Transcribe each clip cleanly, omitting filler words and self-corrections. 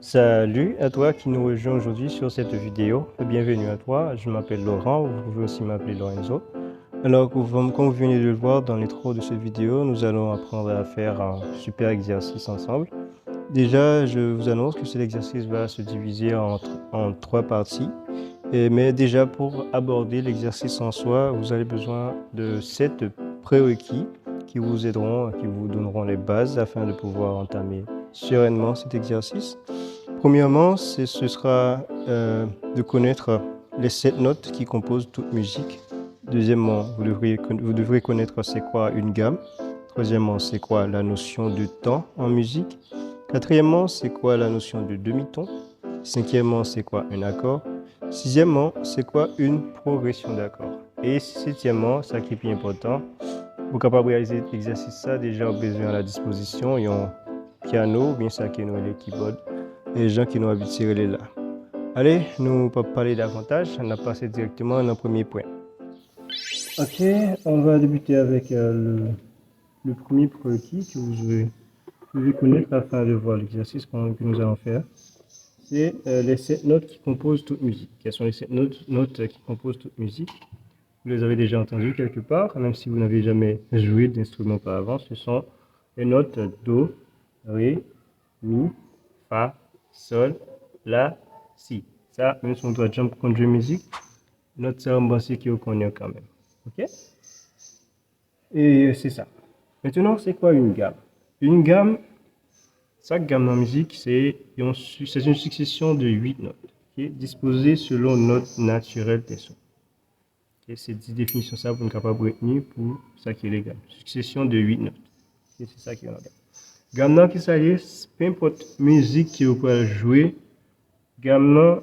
Salut à toi qui nous rejoint aujourd'hui sur cette vidéo. Bienvenue à toi, je m'appelle Laurent, vous pouvez aussi m'appeler Lorenzo. Alors, comme vous venez de le voir dans l'intro de cette vidéo, nous allons apprendre à faire un super exercice ensemble. Déjà, je vous annonce que cet exercice va se diviser en trois parties. Mais déjà, pour aborder l'exercice en soi, vous avez besoin de 7 prérequis qui vous aideront, qui vous donneront les bases afin de pouvoir entamer sereinement cet exercice. Premièrement, ce sera de connaître les 7 notes qui composent toute musique. Deuxièmement, vous devrez connaître c'est quoi une gamme. Troisièmement, c'est quoi la notion de temps en musique. Quatrièmement, c'est quoi la notion de demi-ton. Cinquièmement, c'est quoi un accord. Sixièmement, c'est quoi une progression d'accords. Et septièmement, ça qui est plus important, pour capable réaliser l'exercice ça, déjà besoin à la disposition, il y a un piano, bien ça qui est le keyboard, et les gens qui nous habituent les là. Allez, nous pas parler davantage, on a passé directement au premier point. Ok, on va débuter avec le premier prérequis que vous devez connaître afin de voir l'exercice que nous allons faire. C'est les 7 notes qui composent toute musique. Quelles sont les 7 notes qui composent toute musique? Vous les avez déjà entendues quelque part, même si vous n'avez jamais joué d'instrument auparavant. Ce sont les notes Do, Ré, Mi, Fa, Sol, La, Si. Ça, même si on doit jump contre la musique, note ça, on pense qu'on connaît quand même. Ok? Et c'est ça. Maintenant, c'est quoi une gamme? Une gamme, chaque gamme en musique, c'est une succession de 8 notes, okay, disposées selon note naturelle des sons. Okay, c'est 10 définitions ça pour être capable de retenir pour ça qui est les gammes. Succession de 8 notes. Okay, c'est ça qui est la gamme. Gamme qui s'allie, peu importe musique que vous pouvez jouer, gamme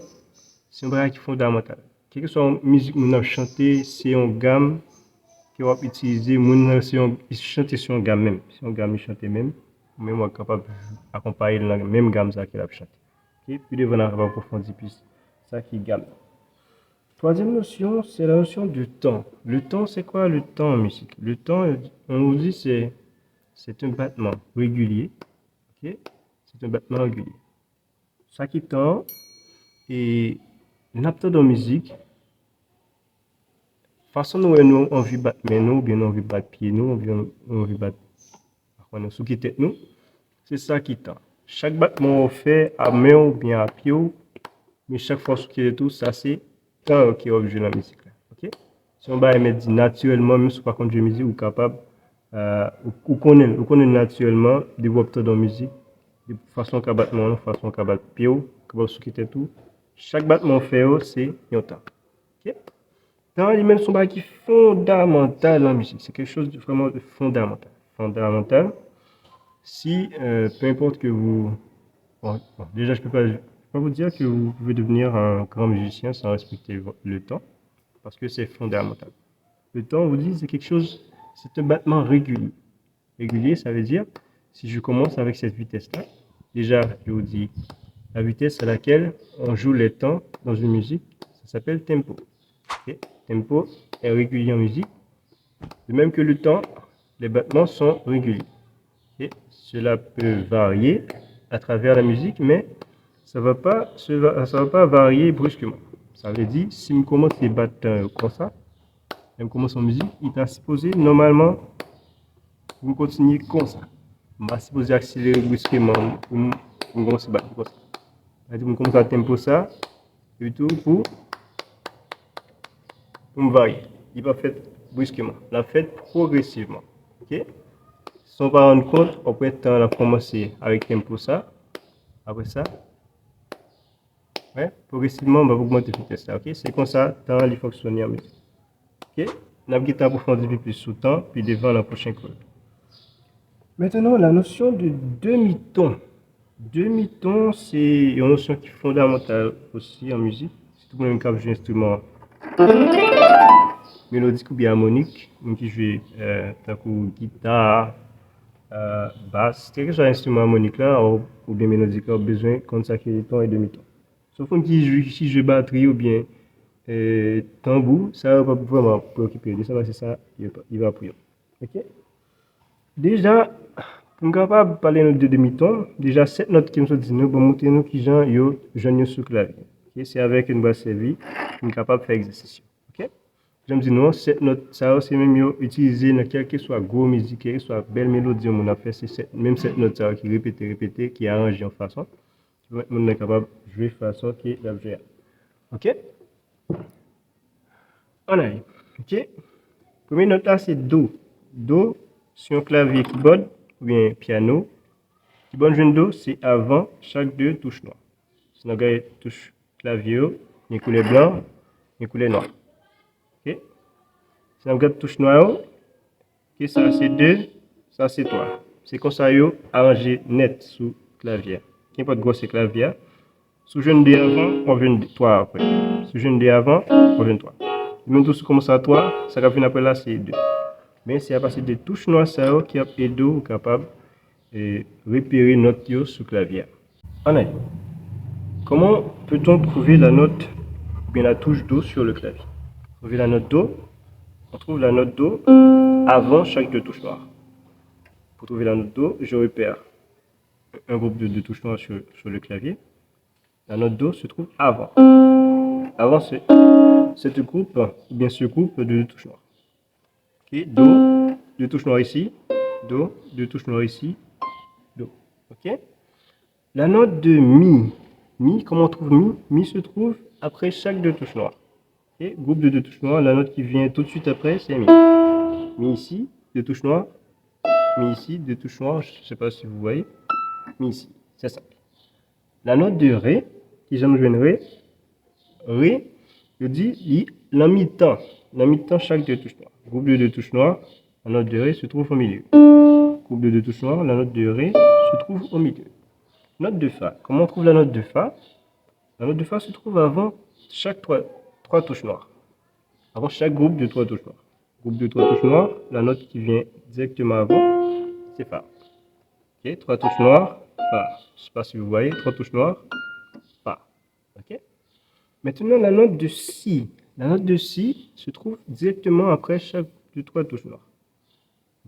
c'est un bagage qui est fondamental. Quelle que soit la musique que vous avez chanté, c'est une gamme que vous avez utilisée, vous chantez sur une gamme même. C'est une gamme chantée même. Mais moi, capable d'accompagner la même gamme qu'il a chanté. Okay? Puis devant la approfondir plus ça qui est gamme. Troisième notion, c'est la notion du temps. Le temps, c'est quoi le temps en musique? Le temps, on nous dit c'est un battement régulier. Okay? C'est un battement régulier. Ça qui est temps et l'apte de musique, façon nous on veut battre mais nous, bien on veut battre pied nous, on veut battre sous qui tête nous. C'est ça qui tend. Chaque battement on fait à main ou bien à pied, mais chaque fois ce qui est tout, ça c'est temps qui est obligé dans la musique. Ok? Si on va mettre naturellement, même si pas contre la musique, ou capable, ou connaît naturellement développer dans la musique, de façon qu'à battement, de façon qu'à battre pied, qu'à ce qui est tout. Chaque battement fait, c'est un temps. Ok? Temps lui-même sont qui est fondamental dans la musique. C'est quelque chose de vraiment fondamental. Fondamental. Si, peu importe que vous... Bon, déjà, je peux pas vous dire que vous pouvez devenir un grand musicien sans respecter le temps, parce que c'est fondamental. Le temps, on vous dit, c'est quelque chose, c'est un battement régulier. Régulier, ça veut dire, si je commence avec cette vitesse-là, déjà, je vous dis, la vitesse à laquelle on joue les temps dans une musique, ça s'appelle tempo. Okay? Tempo est régulier en musique, de même que le temps, les battements sont réguliers. Okay? Cela peut varier à travers la musique, mais ça va pas varier brusquement. Ça veut dire, si je commence à battre comme ça, je commence en musique, il est supposé, normalement, vous continuez comme ça. Je suis supposé accélérer brusquement pour commencer à battre comme ça. C'est-à-dire, je commence à tempo ça, et tout pour me varier. Il va faire brusquement, la fait progressivement. Ok? Si on va rendre compte, on peut commencer avec tempo ça, après ça, ouais, progressivement, on va augmenter la vitesse. Ok? C'est comme ça, temps il fonctionne en musique. Ok? On va approfondir un peu plus sous temps, puis devant la prochaine cours. Maintenant, la notion de demi-ton. Demi-ton, c'est une notion qui est fondamentale aussi en musique. C'est tout le même cas que instrument mélodique ou bien harmonique, qui joue guitare, basse, quel que soit l'instrument harmonique là, ou bien mélodique, on a besoin de consacrer ton et demi-ton. Sauf qui joue batterie ou bien tambour, ça va pas vraiment préoccuper. Ça va, c'est ça, il va prier. Ok? Déjà, Pour nous capable parler de demi-ton, déjà 7 notes qui me sont dit nous pour montrer nous qui gens yo jeune sur clavier. OK, c'est avec une basse servie, nous capable de faire exercice. OK? J'aime dire non, 7 notes ça c'est même yo utiliser dans quel que soit gros musique, quelle que soit belle mélodie on a fait c'est même 7 notes ça qui répéter qui arrangé en façon on est capable de jouer de façon qui est la jouer. OK? On arrive. OK? Première note là c'est do. Do sur un clavier keyboard ou bien piano. Keyboard jeune do c'est avant chaque deux touches noires. Si on regarde touche clavier, il y a couleur blanc, il y a couleur noire. OK? Si on regarde touche noire, OK, ça c'est 2, ça c'est 3. C'est comme ça yo arrangé net sous clavier. Qu'importe gros c'est clavier. Sous jeune D avant, on vient 3 après. Sous jeune D avant, on vient 3. Même tout comme ça 3, ça va venir après là c'est 2. Mais c'est à partir des touches noires ça qui a aidé ou capable de repérer note yo sur clavier. En est. Comment peut-on trouver la note ou bien la touche do sur le clavier? Trouver la note do, on trouve la note do avant chaque deux touches noires. Pour trouver la note do, je repère un groupe de deux touches noires sur le clavier. La note do se trouve avant. Avant cette groupe, ou bien ce groupe de deux touches noires. Okay. Do, deux touches noires ici. Do, deux touches noires ici. Do. Ok. La note de mi. Mi, comment on trouve mi? Mi se trouve après chaque deux touches noires. Okay. Groupe de deux touches noires, la note qui vient tout de suite après, c'est mi. Mi ici, deux touches noires. Mi ici, deux touches noires, je ne sais pas si vous voyez. Mi ici, c'est ça. La note de ré, qui j'aime jouer ré. Ré, je dis la mi-temps. La mi-temps chaque deux touches noires. Groupe de deux touches noires, la note de ré se trouve au milieu. Groupe de deux touches noires, la note de ré se trouve au milieu. Note de fa. Comment on trouve la note de fa? La note de fa se trouve avant chaque trois touches noires. Avant chaque groupe de trois touches noires. Groupe de trois touches noires, la note qui vient directement avant, c'est fa. Ok, trois touches noires, fa. Je ne sais pas si vous voyez, trois touches noires, fa. Ok. Maintenant, la note de si. La note de si se trouve directement après chaque de trois touches noires.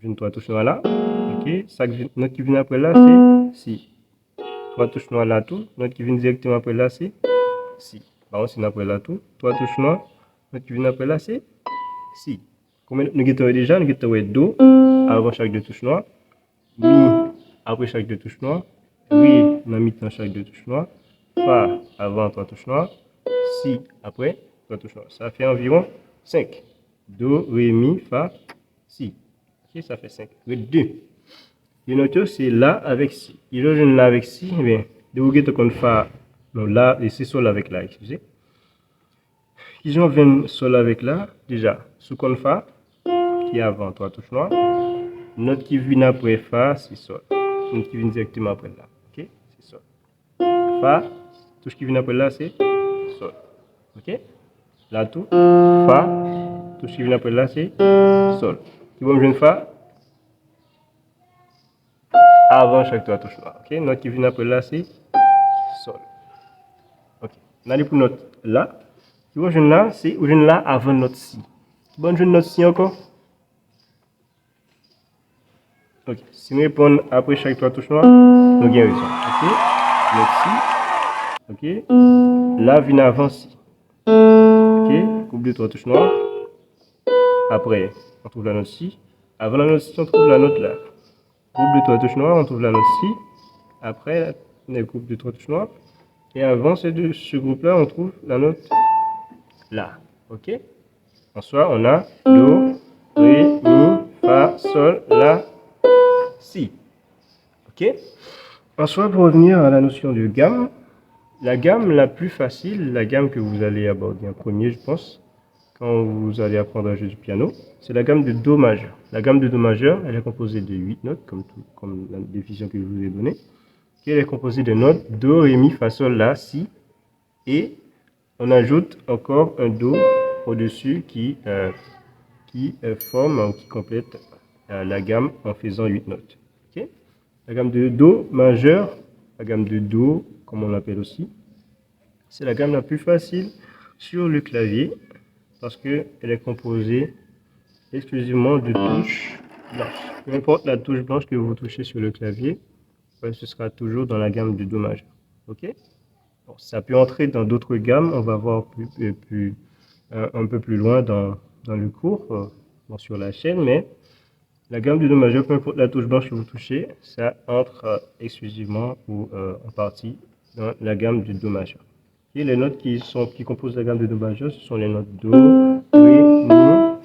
Une trois touches noires là. Ok. Chaque note qui vient après là, c'est si. Trois touches noires là tout. Note qui vient directement après là, c'est si. Par contre, si après là tout. Trois touches noires. Note qui vient après là, c'est si. Comme nous avons déjà, nous avons do avant chaque deux touches noires. Mi après chaque deux touches noires. Ré dans mi-temps chaque deux touches noires. Fa avant trois touches noires. Si après trois touches noires. Ça fait environ 5. Do, ré, mi, fa, si. Ok, ça fait 5. Le 2. Le note c'est la avec si. Il y a une la avec si. Eh bien, de vous guetter qu'on fa. Non, la et c'est sol avec la, excusez. Ils ont 20 sol avec la. Déjà, sous qu'on fa, qui est avant trois touches noires. Note qui vient après fa, c'est sol. Note qui vient directement après là. Ok, c'est sol. Fa, touche qui vient après là, c'est sol. Ok? Là tout. Fa. Touche qui vient après là, c'est sol. Qui va me jouer fa avant chaque trois touches noires. Ok? Note qui vient après là, c'est sol. Ok. On a pour note là. Qui va jouer là, c'est ou jouer là avant note si. Qui va jouer note si encore? Ok. Si nous répondons après chaque trois touches noires, nous avons raison. Ok? Note si. Ok? Là vient avant si. Ok? Groupe de trois touches noires. Après, on trouve la note si. Avant la note si, on trouve la note là. Groupe de trois touches noires, on trouve la note si. Après, le groupe de trois touches noires. Et avant ce groupe-là, on trouve la note là. Ok? En soi, on a do, ré, mi, fa, sol, la, si. Ok? En soi, pour revenir à la notion de gamme, la gamme la plus facile, la gamme que vous allez aborder en premier, je pense, quand vous allez apprendre à jouer du piano, c'est la gamme de do majeur. La gamme de do majeur, elle est composée de 8 notes, comme la définition que je vous ai donnée. Elle est composée de notes do, ré, mi, fa, sol, la, si. Et on ajoute encore un do au-dessus qui forme ou qui complète la gamme en faisant 8 notes. Okay? La gamme de do majeur, la gamme de do, comme on l'appelle aussi, c'est la gamme la plus facile sur le clavier parce qu'elle est composée exclusivement de touches blanche. Peu importe la touche blanche que vous touchez sur le clavier, ce sera toujours dans la gamme de Do majeur. Ok? Bon, ça peut entrer dans d'autres gammes, on va voir un peu plus loin dans le cours, sur la chaîne, mais la gamme de Do majeur, peu importe la touche blanche que vous touchez, ça entre exclusivement ou en partie dans la gamme de Do majeur. Et les notes qui composent la gamme de Do majeur, ce sont les notes Do, Ré, Mi,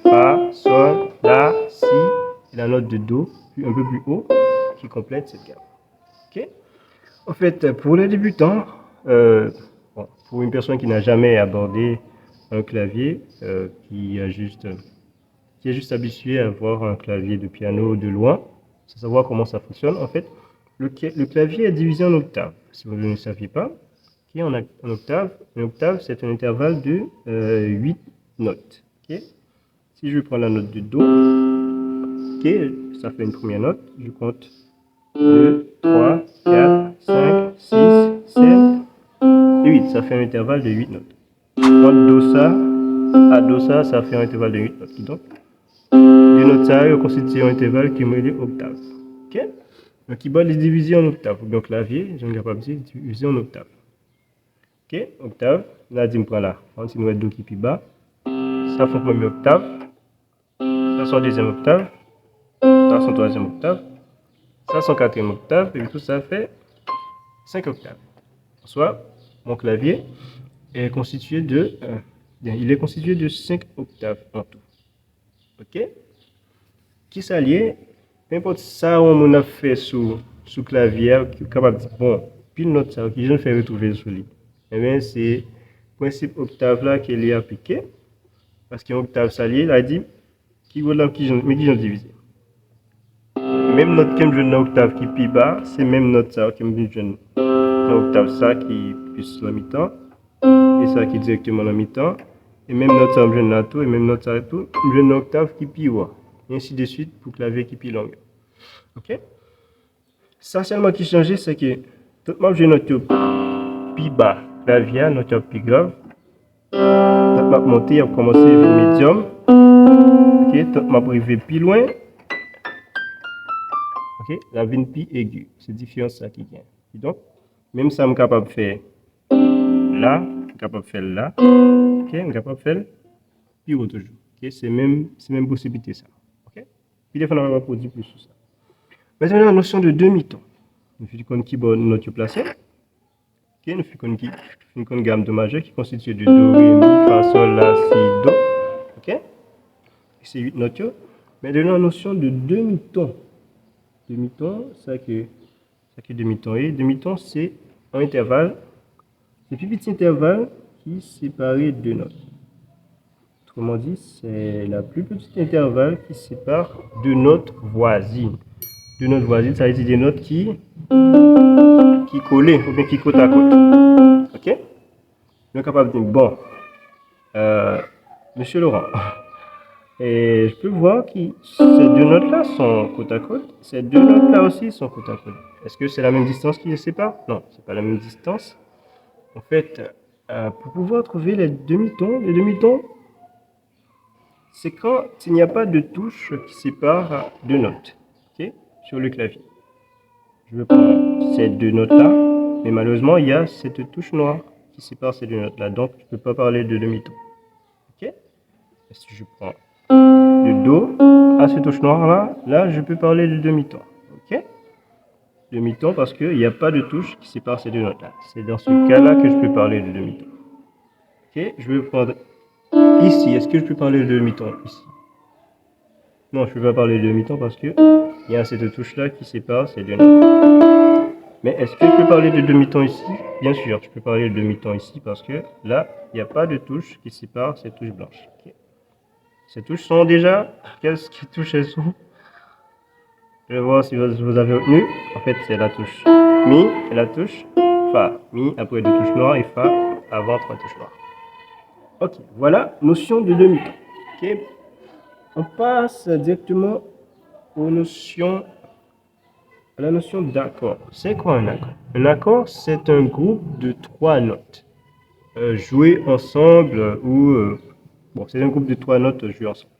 Fa, Sol, La, Si, et la note de Do, puis un peu plus haut, qui complète cette gamme. Ok? En fait, pour les débutants, bon, pour une personne qui n'a jamais abordé un clavier, qui est juste habitué à voir un clavier de piano de loin, sans savoir comment ça fonctionne, en fait, le clavier est divisé en octaves. Si vous ne le saviez pas, en octave, une octave, c'est un intervalle de 8 notes. Okay? Si je prends la note de Do, okay, ça fait une première note, je compte 2, 3, 4, 5, 6, 7 et 8. Ça fait un intervalle de 8 notes. Entre Do ça à Do ça, ça fait un intervalle de 8 notes. Donc, les notes ça constituent un intervalle qui est octave. Ok? Le keyboard est divisé en octaves. Donc, clavier, je suis capable de dire divisé en octaves. Ok? Octave. Là, je prends là. On va Do qui est plus bas. Ça fait première octave. Ça c'est deuxième octave. Ça c'est troisième octave. Ça c'est quatrième octave. Et tout ça fait 5 octaves. Soit, mon clavier est constitué de, il est constitué de 5 octaves en tout. Ok? Qui s'allie, peu importe ça on a fait sous clavier, qui est capable de dire, bon, pile note ça, qui je ne fais retrouver sous lui. Eh bien, c'est le principe octave là qui est appliqué. Parce qu'une octave s'allie, il a dit, qui vaut là, mais qui j'en divise. Même note que je donne octave qui est plus bas, c'est même note ça que je donne octave ça qui est plus la mi-temps. Et ça qui est directement la mi-temps. Et même note ça, je donne là tout, et même note ça tout, je donne octave qui est plus haut. Et ainsi de suite pour clavier qui est plus long. Ok? Ça seulement qui change, c'est que tout le monde j'ai note plus bas, clavier, note plus grave. Tout le monde monter, il a commencé avec médium. Ok? Tout le monde arrivé plus loin. Ok? La vine plus aiguë. C'est différent ça qui vient. Donc, même ça, je suis capable de faire là, je suis capable de faire là. Ok? Je suis capable de faire plus haut toujours. Ok? C'est même possibilité ça. Ok? Puis des fois, on va produire plus sur ça. Maintenant, la notion de demi-ton. Nous faisons un keyboard note placé. Ok? Nous faisons une gamme de majeur qui constitue de Do, Ré, Mi, Fa, Sol, La, Si, Do. Ok? C'est 8 notes. Maintenant, la notion de demi-ton. Demi-ton, ça que demi-ton est. Demi-ton, c'est un intervalle. C'est plus petit intervalle qui sépare deux notes. Autrement dit, c'est la plus petite intervalle qui sépare deux notes voisines. Deux notes voisines, ça veut dire des notes qui collent ou bien qui côte à côte. Ok? Donc, capable de dire, bon, Monsieur Laurent, et je peux voir que ces deux notes-là sont côte à côte. Ces deux notes-là aussi sont côte à côte. Est-ce que c'est la même distance qui les sépare? Non, c'est pas la même distance. En fait, pour pouvoir trouver les demi-tons, c'est quand il n'y a pas de touche qui sépare deux notes, okay, sur le clavier. Je vais prendre ces deux notes-là, mais malheureusement, il y a cette touche noire qui sépare ces deux notes-là. Donc, je ne peux pas parler de demi-ton. Okay? Si je prends le Do à cette touche noire-là, là, je peux parler de demi-ton. Ok? Demi-ton parce qu'il n'y a pas de touche qui sépare ces deux notes-là. C'est dans ce cas-là que je peux parler de demi-ton. Ok? Je vais prendre ici. Est-ce que je peux parler de demi-ton ici? Non, je ne peux pas parler de demi-ton parce qu'il y a cette touche-là qui sépare ces deux notes. Mais est-ce que je peux parler de demi-ton ici? Bien sûr, je peux parler de demi-ton ici parce que là, il n'y a pas de touche qui sépare ces touches blanches. Okay? Ces touches sont déjà... Quelles touches elles sont? Je vais voir si vous avez retenu. En fait, c'est la touche Mi et la touche Fa. Mi après deux touches noires et Fa avant trois touches noires. Ok, voilà, notion de demi-ton. Okay. On passe directement à la notion d'accord. C'est quoi un accord? Un accord, c'est un groupe de trois notes jouées ensemble ou... bon, c'est un groupe de trois notes jouées ensemble.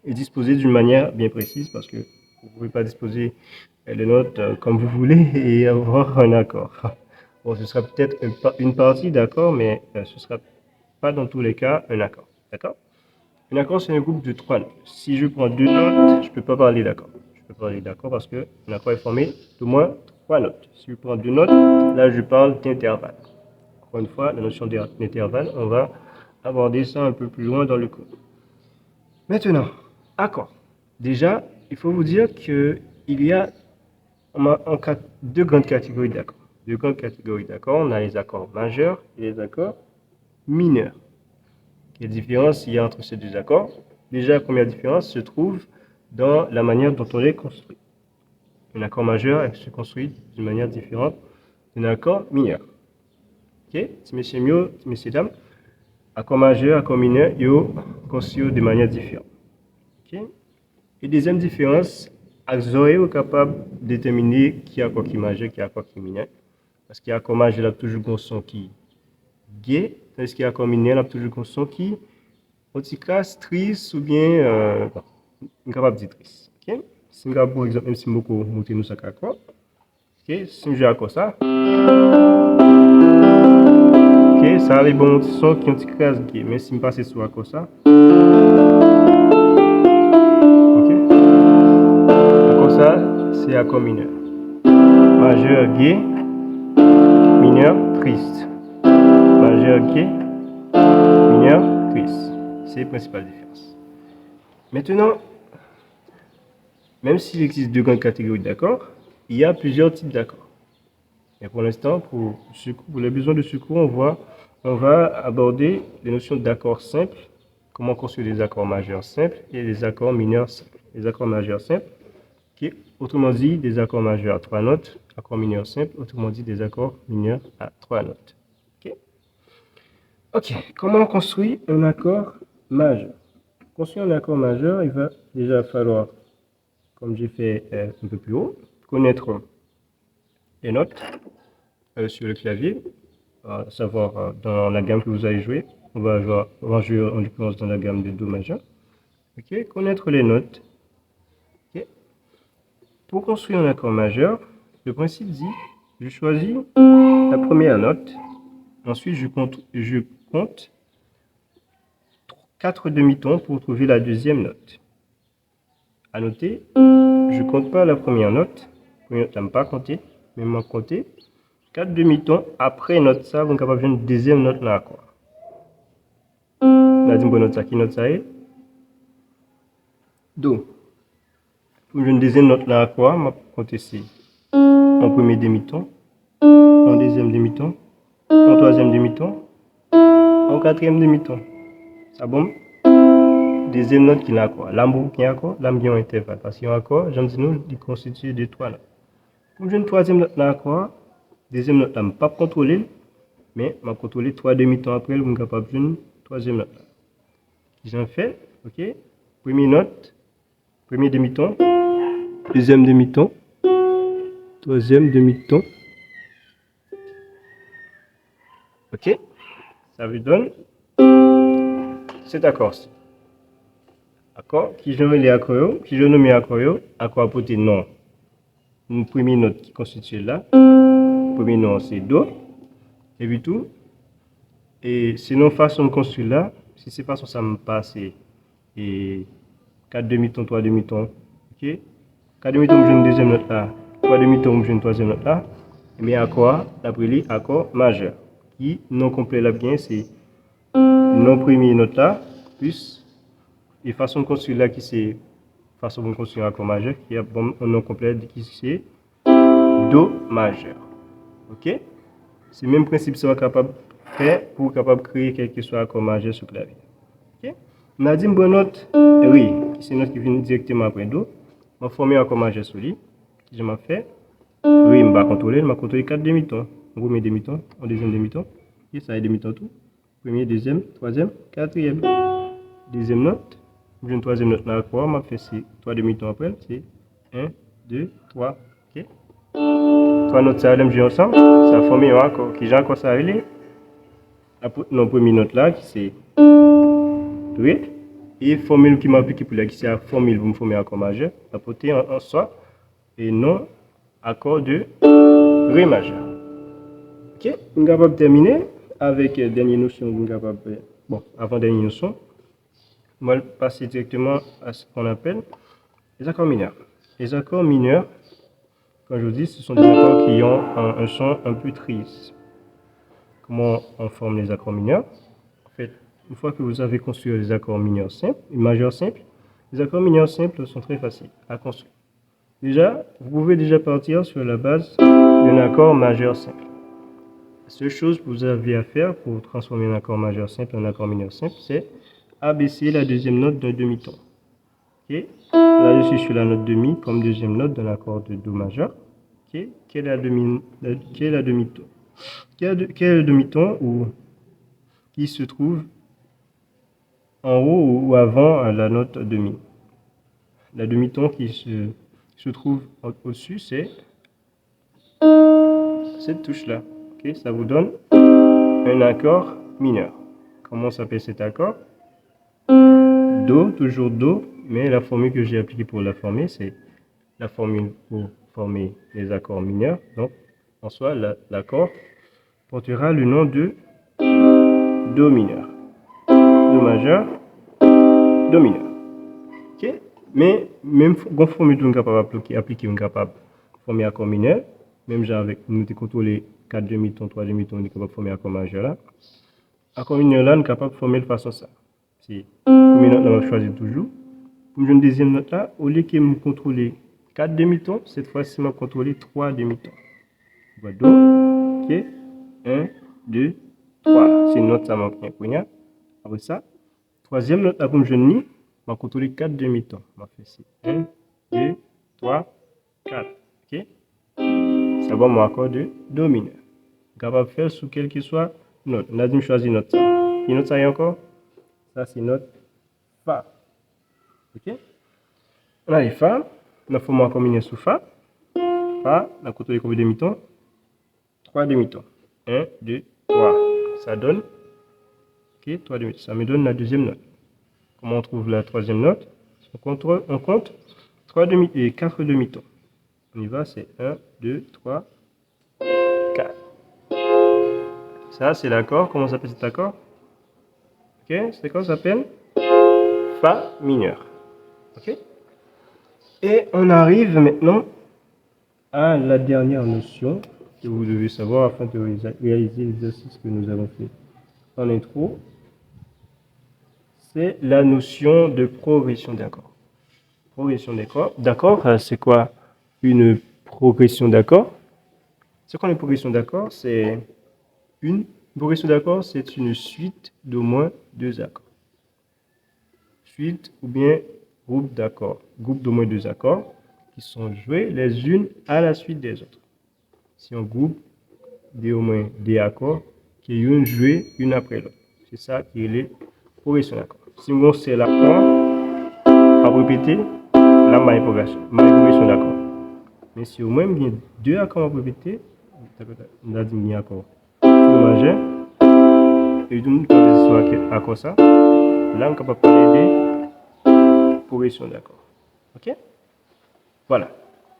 est disposé d'une manière bien précise parce que vous ne pouvez pas disposer les notes comme vous voulez et avoir un accord. Bon, ce sera peut-être une partie d'accord, mais ce ne sera pas dans tous les cas un accord. D'accord? Un accord, c'est un groupe de 3 notes. Si je prends 2 notes, je ne peux pas parler d'accord. Je peux parler d'accord parce qu'un accord est formé d'au moins 3 notes. Si je prends 2 notes, là, je parle d'intervalle. Encore une fois, la notion d'intervalle, on va aborder ça un peu plus loin dans le cours. Maintenant, accord. Déjà, il faut vous dire qu'il y a deux grandes catégories d'accords. Deux grandes catégories d'accords. On a les accords majeurs et les accords mineurs. Quelle différence il y a entre ces deux accords? Déjà, la première différence se trouve dans la manière dont on les construit. Un accord majeur se construit d'une manière différente d'un accord mineur. Ok? Messieurs, dames, accord majeur, accord mineur, ils construisent de manière différente. Ok? Et deuxième différence, vous êtes capable de déterminer qui est accord qui est majeur, qui est accord qui est mineur. Parce qu'il y a accord majeur, il a toujours un son qui est gay, tandis qu'il y a accord mineur, il a toujours un son qui est triste ou bien incapable de dire triste. Ok? Si je par exemple, même si je monte nous ça accord, ok? Si je accord ça, ok, ça a les bons sons qui ont une case gay, mais si je passe sur accord ça, ça, c'est accord mineur. Majeur gay, mineur triste. Majeur gay, mineur triste. C'est la principale différence. Maintenant, même s'il existe deux grandes catégories d'accords, il y a plusieurs types d'accords. Et pour l'instant, pour les besoins de ce cours, on va aborder les notions d'accords simples, comment construire des accords majeurs simples et des accords mineurs simples. Les accords majeurs simples, qui autrement dit, des accords majeurs à 3 notes, accords mineurs simples, autrement dit, des accords mineurs à 3 notes. Ok, comment on construit un accord majeur? Pour construire un accord majeur, il va déjà falloir, comme j'ai fait un peu plus haut, connaître les notes sur le clavier, à savoir dans la gamme que vous allez jouer. On va jouer en l'occurrence dans la gamme de Do majeur. Ok, connaître les notes. Okay. Pour construire un accord majeur, le principe dit, je choisis la première note, ensuite je compte 4 demi-tons pour trouver la deuxième note. À noter, je ne compte pas la première note, je ne pas compter, mais je compter 4 demi-tons après note ça, vous êtes capable de une deuxième note là quoi. La deuxième note ça, qui note ça est Do. Pour une deuxième note là quoi, je vais compter ici en premier demi-ton, en deuxième demi-ton, en troisième demi-ton, en quatrième demi-ton. Ça bon? Deuxième note qui n'a quoi? L'amour qui a quoi? L'amour qui a un intervalle. Parce qu'il y a un accord, j'aime dire nous, il constitue de 3 notes. Pour une troisième note là quoi? Deuxième note là, je ne peux pas contrôler, mais je vais contrôler 3 demi-tons après, je suis capable de une troisième note là. J'en fais, ok? Première note, premier demi-ton, deuxième demi-ton, troisième demi-ton. Ok? Ça vous donne cet accord-ci. Accord qui je mets accords, qui je nomme accords, accord à côté non. Une première note qui constitue là. Premier nom c'est Do. Et puis tout. Et sinon, façon de construire là, si c'est façon ça me passe et 4 demi-tons, 3 demi-tons. Ok? 4 demi-tons, j'ai une deuxième note là. 3 demi-tons, j'ai une troisième note là. Mais accord, l'après accord majeur. Qui non complet là bien, c'est non premier note là, plus. Et façon de construire là qui c'est façon de construire un accord majeur qui a bon, un nom complet qui c'est Do majeur. Ok? C'est le même principe que ça va capable faire pour capable créer quel que soit accord majeur sur le clavier. Ok? On a dit une bonne note, oui, c'est une note qui vient directement après Do. Je vais former un accord majeur sur lui. Je m'en fais. Oui, je vais contrôler 4 demi-tons. Un premier demi-ton, un deuxième demi-ton. Et ça est demi-ton tout. Premier, deuxième, troisième, quatrième. Deuxième note. J'ai une troisième note là, quoi? Je fais 3 demi-tons après. C'est 1, 2, 3. Ok? 3 notes ça j'ai ensemble. Ça a formé un accord. Qui j'ai encore ça arrivé? La première note là, qui c'est Do. Et formule qui m'a appliqué pour la qui c'est la formule pour me former accord majeur, apporter en soi et non accord de Ré majeur. Ok, on est capable de terminer avec dernière notion. Bon, avant dernière notion, on va passer directement à ce qu'on appelle les accords mineurs. Les accords mineurs, quand je vous dis, ce sont des accords qui ont un son un peu triste. Comment on forme les accords mineurs? En fait, une fois que vous avez construit les accords mineurs simples, majeurs simples, les accords mineurs simples sont très faciles à construire. Déjà, vous pouvez déjà partir sur la base d'un accord majeur simple. La seule chose que vous avez à faire pour transformer un accord majeur simple en accord mineur simple, c'est abaisser la deuxième note d'un demi-ton. Okay. Là, je suis sur la note demi comme deuxième note d'un accord de Do majeur. Okay. Quel est la demi-ton? Quel est le demi-ton qui se trouve en haut ou avant la note demi? La demi-ton qui se trouve au-dessus, c'est cette touche-là. Okay. Ça vous donne un accord mineur. Comment s'appelle cet accord? Do, toujours Do, mais la formule que j'ai appliquée pour la former, c'est la formule pour former les accords mineurs. Donc, en soi, l'accord portera le nom de Do mineur. Do majeur, Do mineur. Ok? Mais même quand formule nous capable d'appliquer, on est capable de former accord mineur, même genre avec nous contrôler 4 demi-tons, 3 demi-tons, on est capable de former accord majeur là. Accord mineur là, on est capable de former de façon ça. Si première note, on va choisir toujours. Pour une deuxième note là, au lieu que je contrôler 4 demi-tons, cette fois-ci, je vais contrôler 3 demi-tons. Voilà, Do, ok, 1, 2, 3. C'est une note, ça manque un point. Après ça, troisième note là, pour je vais contrôler 4 demi-tons. Je vais faire 1, 2, 3, 4. Ok, ça va mon accord de Do mineur. Capable de faire sous quelle que soit note. On a dit choisir note. Quelle note ça y est encore? Ça, c'est note Fa. Ok? On a les Fa. On a formé un accord mineur sous Fa. Fa, on a contrôlé combien de demi-tons? 3 demi-tons. 1, 2, 3. Ça donne. Ok, 3 demi-tons. Ça me donne la deuxième note. Comment on trouve la troisième note? On compte 3 demi et 4 demi-tons. On y va, c'est 1, 2, 3, 4. Ça, c'est l'accord. Comment s'appelle cet accord? Ok, cet accord s'appelle Fa mineur. Ok? Et on arrive maintenant à la dernière notion que vous devez savoir afin de réaliser l'exercice que nous avons fait en intro. C'est la notion de progression d'accord. Progression d'accord. D'accord, c'est quoi une progression d'accord? C'est quoi une progression d'accord? C'est une progression d'accord, c'est une suite d'au moins 2 accords. Suite ou bien groupe d'accords. Groupe d'au moins 2 accords qui sont joués les unes à la suite des autres. Si on groupe au moins des accords qui sont joués une après l'autre. C'est ça qui est les progressions d'accords. Si on sait l'accord, à répéter, là, ma progression d'accord. Mais si au moins il y a 2 accords à répéter, on a dit qu'il y a accord Do majeur, et donc quand on soit accord ça, là on est capable de parler des progressions d'accords. Ok? Voilà.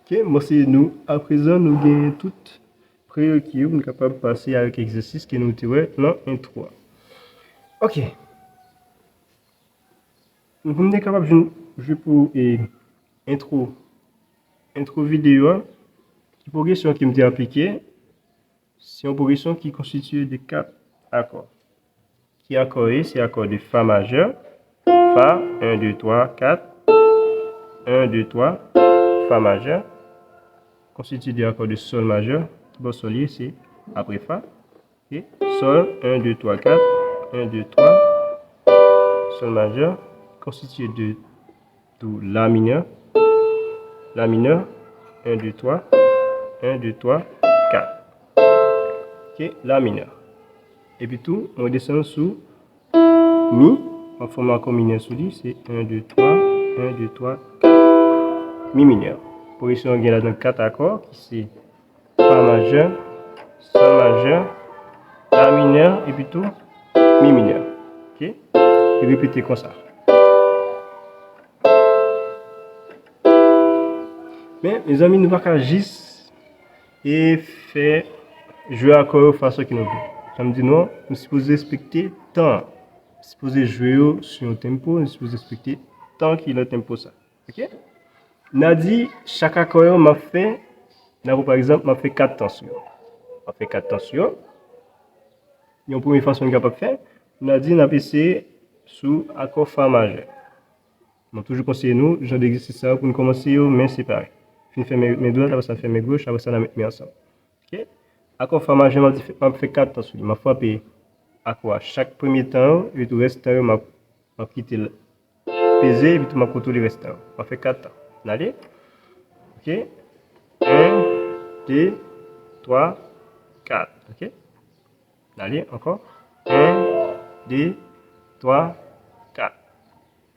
Ok, moi c'est nous. À présent, nous gagnons toutes prérequis. Nous sommes capables de passer avec l'exercice qui nous tirait dans l'intro. Ok. Nous sommes capables de jouer pour intro vidéo qui progression qui me dit appliquée. C'est une progression qui constitue de 4 accords. Qui accord est, c'est accord de Fa majeur. Fa, 1, 2, 3, 4. 1, 2, 3. Fa majeur. Constitué d'accords de Sol majeur. Bon, Solier, c'est après Fa. Et Sol, 1, 2, 3, 4. 1, 2, 3. Sol majeur. Constitué de Do La mineur. La mineur, 1, 2, 3. 1, 2, 3, 4. Ok, La mineur. Et puis tout, on descend sous Mi. En formant un accord mineur sous lui, c'est 1, 2, 3. 1, 2, 3, 4. Mi mineur. Position, on a dans 4 accords qui c'est Fa majeur, Sol majeur, La mineur et puis tout Mi mineur. Ok? Et répétez comme ça. Mais mes amis, nous ne pouvons pas juste et faire jouer à quoi de façon qui nous plaît. Ça me dit non, nous sommes supposés respecter temps. Nous sommes supposés jouer sur un tempo, nous sommes supposés respecter tant qu'il a un tempo ça. OK? N'a dit chaque accord m'a fait, par exemple, m'a fait 4 tensions. M'a fait 4 tensions. Il y a une première façon de capable faire. N'a dit n'a essayé sous accord fa majeur. Moi toujours conseiller nous, genre d'exercice ça pour nous commencer mains séparées. Je fais mes doigts, après ça fait mes gauches, après ça la mettre ensemble. OK? Accord fa majeur m'a fait 4 tensions. M'a frappé à quoi chaque premier temps, et tout reste m'a quitté peser et puis m'a contrôlé le reste. M'a fait 4 temps. Allez? OK? 1, 2, 3, 4. OK? Allez, encore. 1, 2, 3, 4.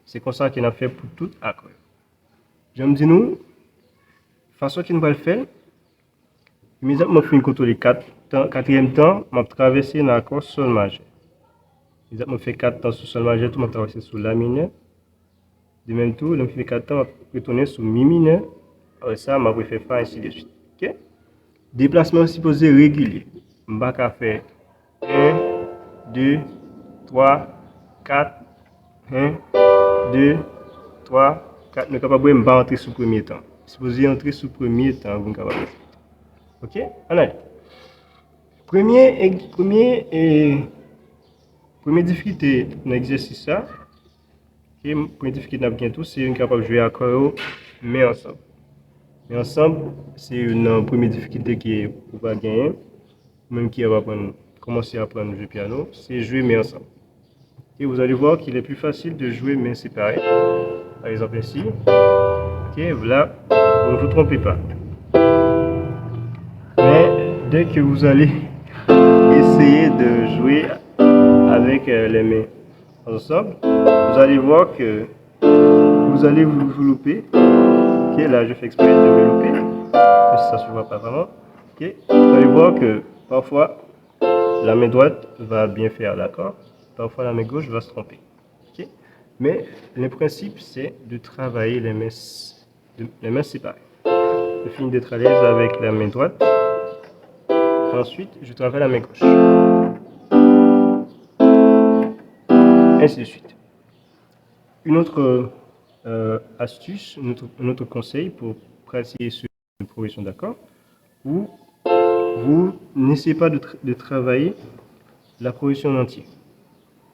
C'est comme ça qu'on a fait pour tout accord. Je me dis nous, façon qu'on va le faire, immédiatement je contrôler 4 temps, quatrième temps, je traverser dans l'accord sol majeur. Immédiatement je fais 4 temps sur sol majeur, tout je traverser sur la mineur. De même tout, je fais 4 temps, je retourner sur mi mineur. Après ça, je vais faire fa ainsi de suite. OK? Déplacement supposé régulier. Je vais faire 1, 2, 3, 4, 1, 2, 3, 4. Nous sommes capables de entrer sous le premier temps. Supposé entrer sous le premier temps, vous êtes capable de faire. OK? Allez. Première difficulté dans l'exercice ça. Première difficulté dans bientôt, c'est une capable de jouer à corps, mais ensemble. Mais ensemble, c'est une première difficulté qui est pour pas gagner. Même qui va commencer à apprendre le piano, c'est jouer mais ensemble. Et vous allez voir qu'il est plus facile de jouer mais séparés. Par exemple ici. Ok, là, vous ne vous trompez pas. Mais dès que vous allez essayer de jouer avec les mains ensemble, vous allez voir que vous allez vous louper. Ok, là je fais exprès de me louper, même si ça ne se voit pas vraiment. Ok, vous allez voir que parfois la main droite va bien faire, d'accord? Parfois la main gauche va se tromper. Okay? Mais le principe, c'est de travailler les mains séparées. Je finis d'être à l'aise avec la main droite. Ensuite, je travaille la main gauche. Ainsi de suite. Une autre astuce, un autre conseil pour pratiquer sur une progression d'accord, où vous n'essayez pas de travailler la progression en entier.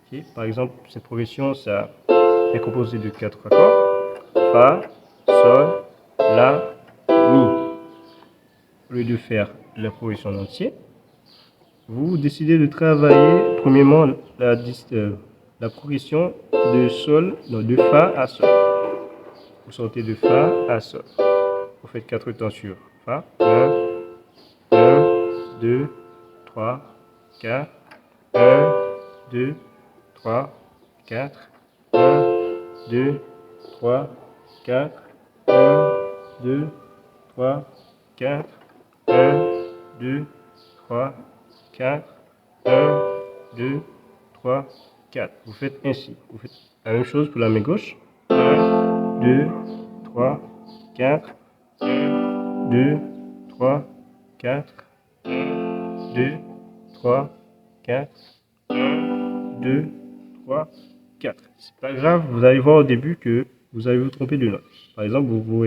Okay? Par exemple, cette progression, ça est composée de 4 accords. Fa, Sol, La, Mi. Au lieu de faire la progression en entier, vous décidez de travailler premièrement la progression de Sol, non, de Fa à Sol. Vous sortez de Fa à Sol. Vous faites 4 temps sur Fa. 1, 2, 3, 4. 1, 2, 3, 4. 1, 2, 3, 4. 1, 2, 3, 4. 1, 2, 3, 4. 1, 2, 3, 4. Vous faites ainsi. Vous faites la même chose pour la main gauche. 1, 2, 3, 4. 1, 2, 3, 4. 1, 2, 3, 4. 1, 2, 3, 4. C'est pas grave, vous allez voir au début que vous allez vous tromper de note. Par exemple, vous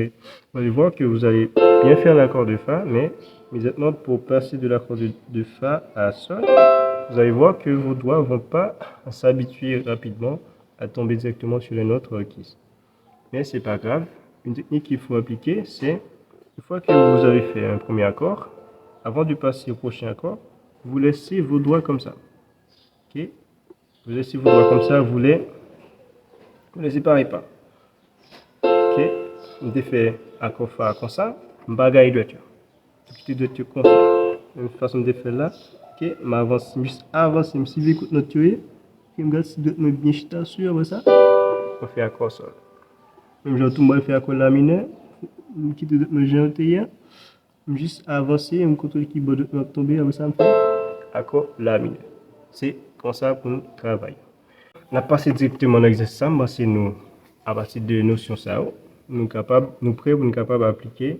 allez voir que vous allez bien faire l'accord de Fa, mais immédiatement pour passer de l'accord de Fa à Sol, vous allez voir que vos doigts ne vont pas s'habituer rapidement à tomber directement sur les notes requises. Mais c'est pas grave. Une technique qu'il faut appliquer, c'est une fois que vous avez fait un premier accord, avant de passer au prochain accord, vous laissez vos doigts comme ça. Ok? Vous laissez vos doigts comme ça, vous ne les séparez pas. Ok? Vous fait accord Fa comme ça, bagaille droiture. Tout droiture comme ça. Même façon de faire là. Ok? M'avance, juste avance, si vous écoutez notre tuer, je regarde si vous bien chita sur ça. On fait accord Sol. Même genre tout le monde fait accord La mineur. Je quitte notre géant. Juste avancer, je contrôle qui va tomber, après ça me fait accord La mineur. C'est comme ça pour nous travailler. On a passé directement dans l'exercice, c'est nous, à partir de notions ça, nous prêts pour nous capables d'appliquer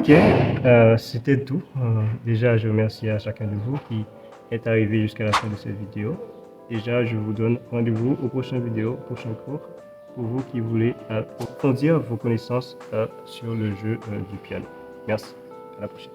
Ok, c'était tout. Déjà, je remercie à chacun de vous qui est arrivé jusqu'à la fin de cette vidéo. Déjà, je vous donne rendez-vous aux prochaines vidéos, au prochain cours, pour vous qui voulez approfondir vos connaissances sur le jeu du piano. Merci, à la prochaine.